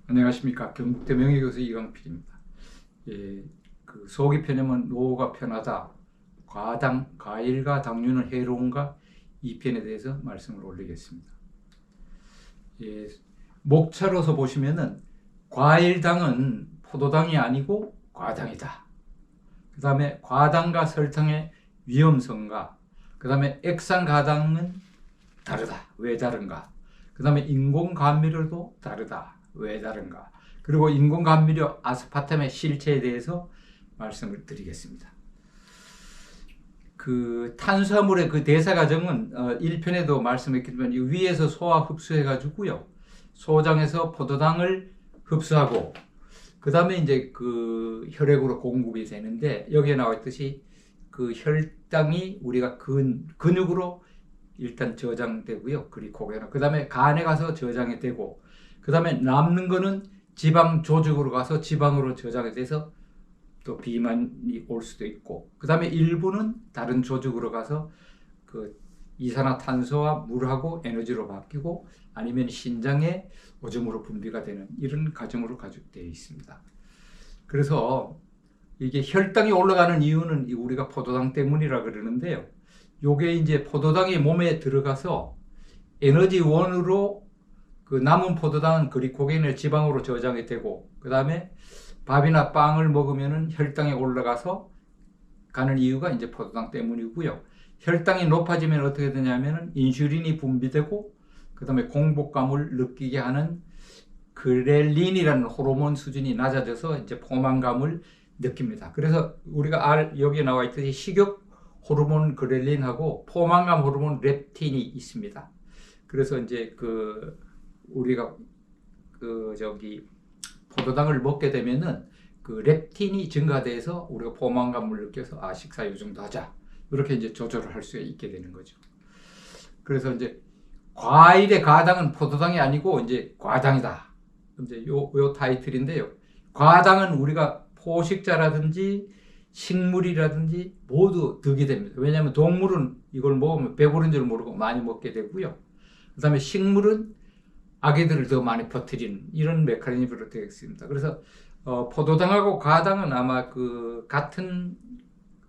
안녕하십니까. 경북대 명예교수 이광필입니다. 예, 그 속이 편하면 노후가 편하다. 과일과 당류는 해로운가? 이 편에 대해서 말씀을 올리겠습니다. 예, 목차로서 보시면은 과일당은 포도당이 아니고 과당이다. 그 다음에 과당과 설탕의 위험성과 그 다음에 액상과당은 다르다. 왜 다른가? 그 다음에 인공감미료도 다르다. 왜 다른가? 그리고 인공감미료 아스파탐의 실체에 대해서 말씀을 드리겠습니다. 그 탄수화물의 그 대사 과정은 1편에도 말씀했지만 위에서 소화 흡수해 가지고요. 소장에서 포도당을 흡수하고 그 다음에 이제 그 혈액으로 공급이 되는데 여기에 나와 있듯이 그 혈당이 우리가 근육으로 일단 저장되고요. 그리코겐은 그 다음에 간에 가서 저장이 되고 그 다음에 남는 거는 지방 조직으로 가서 지방으로 저장이 돼서 또 비만이 올 수도 있고 그 다음에 일부는 다른 조직으로 가서 그 이산화탄소와 물하고 에너지로 바뀌고 아니면 신장에 오줌으로 분비가 되는 이런 과정으로 가속되어 있습니다. 그래서 이게 혈당이 올라가는 이유는 우리가 포도당 때문이라 그러는데요. 요게 이제 포도당이 몸에 들어가서 에너지원으로 그 남은 포도당은 그리코겐을 지방으로 저장이 되고 그 다음에 밥이나 빵을 먹으면은 혈당이 올라가서 가는 이유가 이제 포도당 때문이고요. 혈당이 높아지면 어떻게 되냐면은 인슐린이 분비되고 그 다음에 공복감을 느끼게 하는 그렐린이라는 호르몬 수준이 낮아져서 이제 포만감을 느낍니다. 그래서 우리가 여기에 나와 있듯이 식욕 호르몬 그렐린하고 포만감 호르몬 렙틴이 있습니다. 그래서 이제 그 우리가 포도당을 먹게 되면은 그 렙틴이 증가돼서 우리가 포만감을 느껴서 식사 요 정도 하자 이렇게 이제 조절을 할 수 있게 되는 거죠. 그래서 이제 과일의 과당은 포도당이 아니고 이제 과당이다. 이제 요 타이틀인데요. 과당은 우리가 포식자라든지 식물이라든지 모두 득이 됩니다. 왜냐하면 동물은 이걸 먹으면 배부른 줄 모르고 많이 먹게 되고요. 그 다음에 식물은 아기들을 더 많이 퍼뜨리는 이런 메커니즘으로 되어 있습니다. 그래서 포도당하고 과당은 아마 그 같은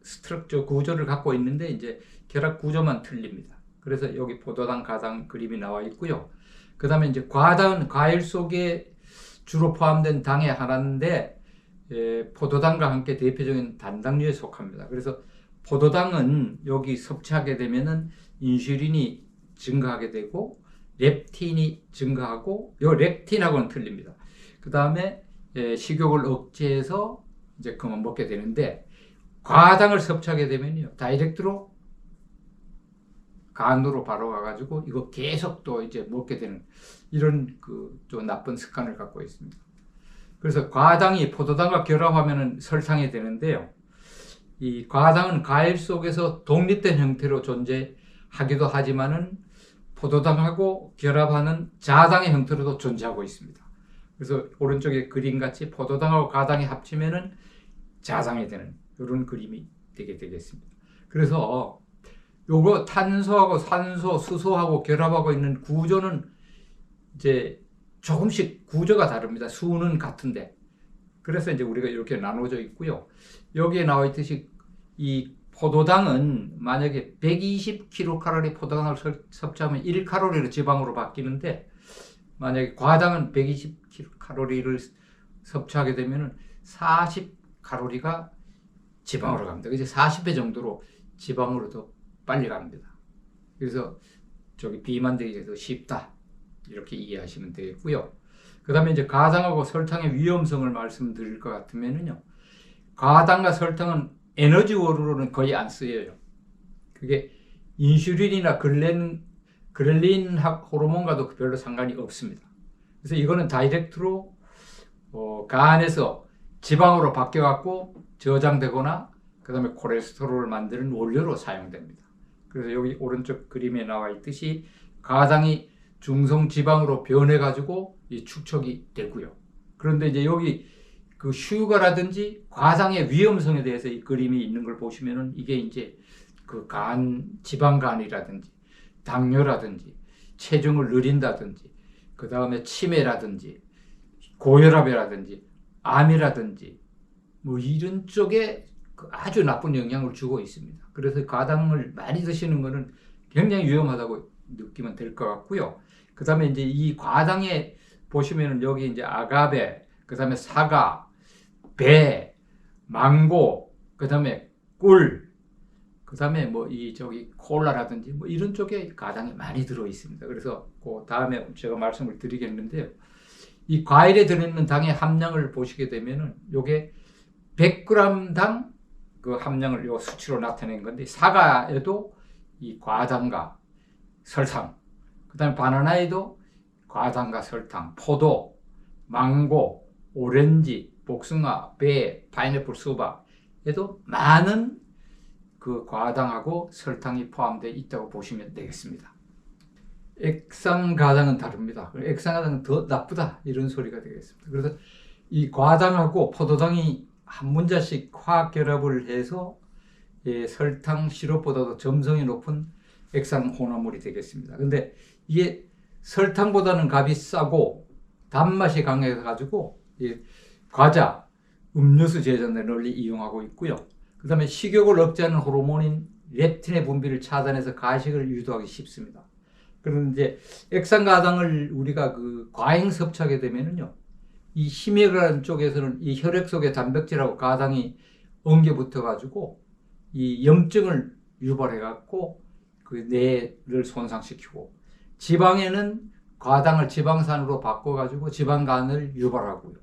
스트럭처 구조를 갖고 있는데 이제 결합 구조만 틀립니다. 그래서 여기 포도당, 과당 그림이 나와 있고요. 그 다음에 이제 과당은 과일 속에 주로 포함된 당의 하나인데 포도당과 함께 대표적인 단당류에 속합니다. 그래서 포도당은 여기 섭취하게 되면은 인슐린이 증가하게 되고 렙틴이 증가하고 요 렙틴하고는 틀립니다. 그 다음에 식욕을 억제해서 이제 그만 먹게 되는데 과당을 섭취하게 되면요 다이렉트로 간으로 바로 가가지고 이거 계속 또 이제 먹게 되는 이런 그 좀 나쁜 습관을 갖고 있습니다. 그래서 과당이 포도당과 결합하면 설탕이 되는데요. 이 과당은 과일 속에서 독립된 형태로 존재하기도 하지만은 포도당하고 결합하는 자당의 형태로도 존재하고 있습니다. 그래서 오른쪽에 그림같이 포도당하고 과당이 합치면은 자당이 되는 이런 그림이 되게 되겠습니다. 그래서 요거 탄소하고 산소, 수소하고 결합하고 있는 구조는 이제 조금씩 구조가 다릅니다. 수는 같은데. 그래서 이제 우리가 이렇게 나눠져 있고요. 여기에 나와 있듯이 이 포도당은 만약에 120kcal 포도당을 섭취하면 1칼로리로 지방으로 바뀌는데 만약에 과당은 120kcal를 섭취하게 되면 40칼로리가 지방으로 갑니다. 그래서 40배 정도로 지방으로 더 빨리 갑니다. 그래서 비만되기가 더 쉽다. 이렇게 이해하시면 되겠고요. 그 다음에 이제 과당하고 설탕의 위험성을 말씀드릴 것 같으면요. 과당과 설탕은 에너지원으로는 거의 안 쓰여요. 그게 인슐린이나 그렐린 호르몬과도 별로 상관이 없습니다. 그래서 이거는 다이렉트로 간에서 지방으로 바뀌어갖고 저장되거나 그 다음에 콜레스테롤을 만드는 원료로 사용됩니다. 그래서 여기 오른쪽 그림에 나와 있듯이 과당이 중성지방으로 변해가지고 축적이 되고요. 그런데 이제 여기 그 슈거라든지 과당의 위험성에 대해서 이 그림이 있는 걸 보시면은 이게 이제 그 지방간이라든지 당뇨라든지 체중을 늘린다든지 그 다음에 치매라든지 고혈압이라든지 암이라든지 뭐 이런 쪽에 아주 나쁜 영향을 주고 있습니다. 그래서 과당을 많이 드시는 것은 굉장히 위험하다고 느끼면 될 것 같고요. 그 다음에 이제 이 과당에 보시면은 여기 이제 아가베, 그 다음에 사과, 배, 망고, 그 다음에 꿀, 그 다음에 뭐 저기 콜라라든지 뭐 이런 쪽에 과당이 많이 들어 있습니다. 그래서 그 다음에 제가 말씀을 드리겠는데요. 이 과일에 들어있는 당의 함량을 보시게 되면은 요게 100g당 그 함량을 요 수치로 나타낸 건데, 사과에도 이 과당과 설탕, 그 다음에 바나나에도 과당과 설탕, 포도, 망고, 오렌지, 복숭아, 배, 파인애플, 수박에도 많은 그 과당하고 설탕이 포함되어 있다고 보시면 되겠습니다. 액상과당은 다릅니다. 액상과당은 더 나쁘다 이런 소리가 되겠습니다. 그래서 이 과당하고 포도당이 한 문자씩 화학 결합을 해서 설탕 시럽보다도 점성이 높은 액상 혼합물이 되겠습니다. 근데 이게 설탕보다는 값이 싸고 단맛이 강해서 가지고 과자, 음료수 제조에 널리 이용하고 있고요. 그 다음에 식욕을 억제하는 호르몬인 렙틴의 분비를 차단해서 가식을 유도하기 쉽습니다. 그런데 이제 액상과당을 우리가 그 과잉 섭취하게 되면은요, 이 심혈관 쪽에서는 이 혈액 속에 단백질하고 과당이 엉겨 붙어 가지고 이 염증을 유발해 갖고 그 뇌를 손상시키고, 지방에는 과당을 지방산으로 바꿔 가지고 지방간을 유발하고요.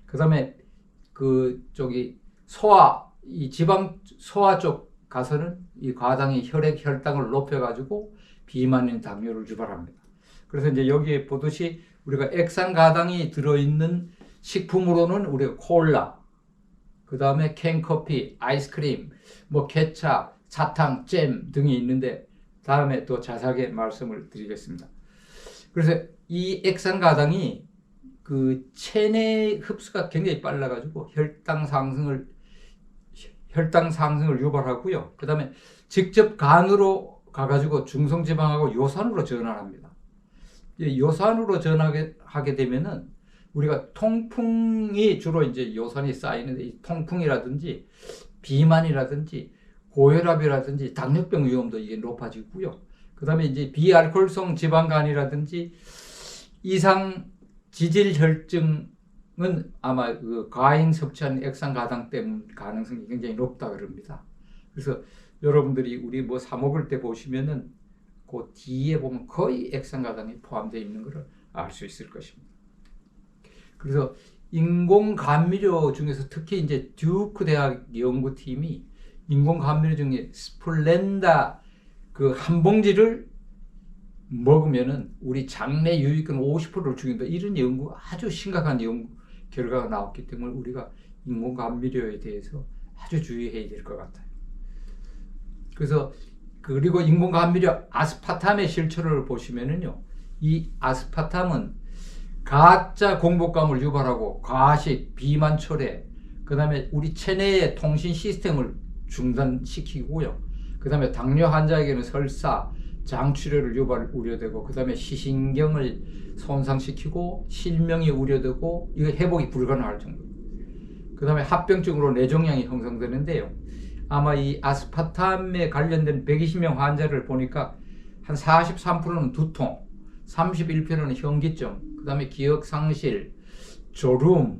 그다음에 그 저기 이 지방 소화 쪽 가서는 이 과당이 혈당을 높여 가지고 비만인 당뇨를 유발합니다. 그래서 이제 여기에 보듯이 우리가 액상과당이 들어있는 식품으로는 우리가 콜라, 그 다음에 캔커피, 아이스크림, 뭐 케찹, 사탕, 잼 등이 있는데 다음에 또 자세하게 말씀을 드리겠습니다. 그래서 이 액상과당이 그 체내 흡수가 굉장히 빨라가지고 혈당 상승을 유발하고요. 그 다음에 직접 간으로 가가지고 중성지방하고 요산으로 전환합니다. 요산으로 전환하게 되면은 우리가 통풍이 주로 이제 요산이 쌓이는데, 이 통풍이라든지 비만이라든지 고혈압이라든지 당뇨병 위험도 이게 높아지고요. 그 다음에 이제 비알코올성 지방간이라든지 이상 지질혈증은 아마 그 과잉 섭취한 액상과당 때문 가능성이 굉장히 높다 그럽니다. 그래서 여러분들이 우리 뭐 사 먹을 때 보시면은 그 뒤에 보면 거의 액상과당이 포함되어 있는 것을 알 수 있을 것입니다. 그래서 인공 감미료 중에서 특히 이제 듀크 대학 연구팀이 인공 감미료 중에 스플렌다 그 한 봉지를 먹으면은 우리 장내 유익균 50%를 죽인다, 이런 아주 심각한 연구 결과가 나왔기 때문에 우리가 인공 감미료에 대해서 아주 주의해야 될 것 같아요. 그래서 그리고 인공 감미료 아스파탐의 실체를 보시면은요, 이 아스파탐은 가짜 공복감을 유발하고 과식, 비만 초래, 그 다음에 우리 체내의 통신 시스템을 중단시키고요. 그 다음에 당뇨 환자에게는 설사, 장출혈을 유발 우려되고, 그 다음에 시신경을 손상시키고 실명이 우려되고, 이거 회복이 불가능할 정도입니다. 그 다음에 합병증으로 뇌종양이 형성되는데요. 아마 이 아스파탐에 관련된 120명 환자를 보니까 한 43%는 두통, 31%는 현기증, 그 다음에 기억상실, 졸음,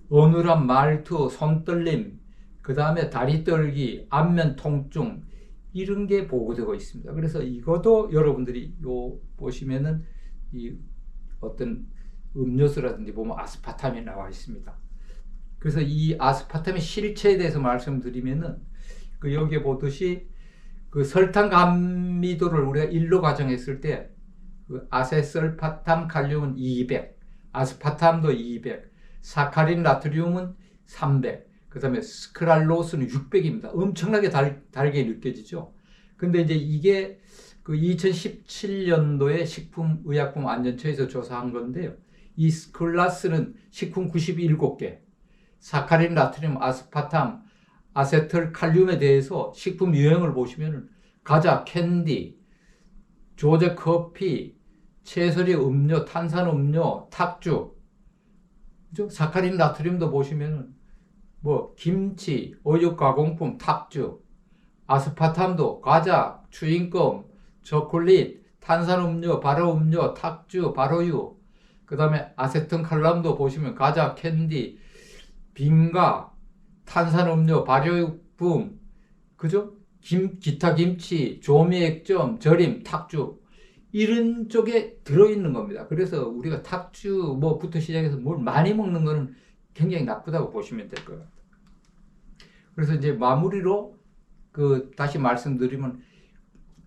어눌한 말투, 손떨림, 그 다음에 다리 떨기, 안면 통증, 이런 게 보고되고 있습니다. 그래서 이것도 여러분들이 보시면은 이 어떤 음료수라든지 보면 아스파탐이 나와 있습니다. 그래서 이 아스파탐의 실체에 대해서 말씀드리면은 그 여기에 보듯이 그 설탕 감미도를 우리가 1로 가정했을 때 그 아세설파탐 칼륨은 200, 아스파탐도 200, 사카린 나트륨은 300, 그 다음에 스크랄로스는 600입니다. 엄청나게 달게 느껴지죠. 근데 이제 이게 그 2017년도에 식품의약품안전처에서 조사한 건데요. 이 스클라스는 식품 97개, 사카린 나트륨, 아스파탐, 아세틀 칼륨에 대해서 식품 유형을 보시면 과자, 캔디, 조제 커피, 채소류 음료, 탄산음료, 탁주, 그죠? 사카린, 나트륨도 보시면은 뭐 김치, 어육 가공품, 탁주, 아스파탐도, 과자, 추잉껌, 초콜릿, 탄산음료, 발효음료, 탁주, 발효유, 그 다음에 아세톤 칼람도 보시면 과자, 캔디, 빙가, 탄산음료, 발효육품, 그죠? 기타 김치, 조미액점, 절임, 탁주, 이런 쪽에 들어있는 겁니다. 그래서 우리가 탁주 뭐부터 시작해서 뭘 많이 먹는 거는 굉장히 나쁘다고 보시면 될 것 같아요. 그래서 이제 마무리로 다시 말씀드리면,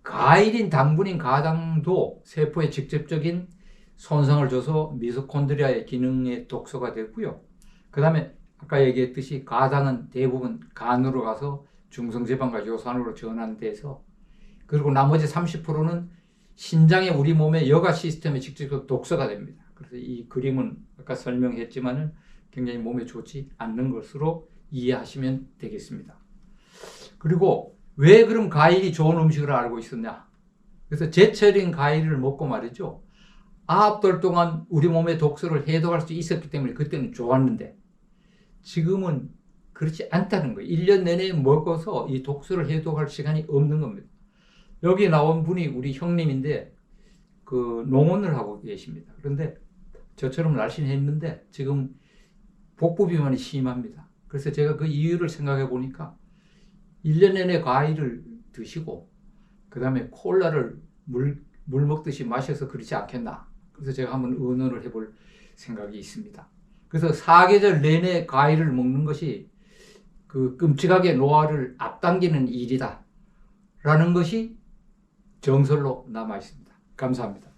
과일인 당분인 가당도 세포에 직접적인 손상을 줘서 미토콘드리아의 기능에 독소가 되고요. 그 다음에 아까 얘기했듯이 가당은 대부분 간으로 가서 중성지방과 요산으로 전환돼서, 그리고 나머지 30%는 신장의 우리 몸의 여가 시스템에 직접 독소가 됩니다. 그래서 이 그림은 아까 설명했지만은 굉장히 몸에 좋지 않는 것으로 이해하시면 되겠습니다. 그리고 왜 그럼 과일이 좋은 음식을 알고 있었냐? 그래서 제철인 과일을 먹고 말이죠, 9달 동안 우리 몸의 독소를 해독할 수 있었기 때문에 그때는 좋았는데, 지금은 그렇지 않다는 거예요. 1년 내내 먹어서 이 독소를 해독할 시간이 없는 겁니다. 여기 나온 분이 우리 형님인데 농원을 하고 계십니다. 그런데 저처럼 날씬했는데 지금 복부 비만이 심합니다. 그래서 제가 그 이유를 생각해 보니까 1년 내내 과일을 드시고 그 다음에 콜라를 물 먹듯이 마셔서 그렇지 않겠나. 그래서 제가 한번 의논을 해볼 생각이 있습니다. 그래서 사계절 내내 과일을 먹는 것이 끔찍하게 노화를 앞당기는 일이다 라는 것이 정설로 남아 있습니다. 감사합니다.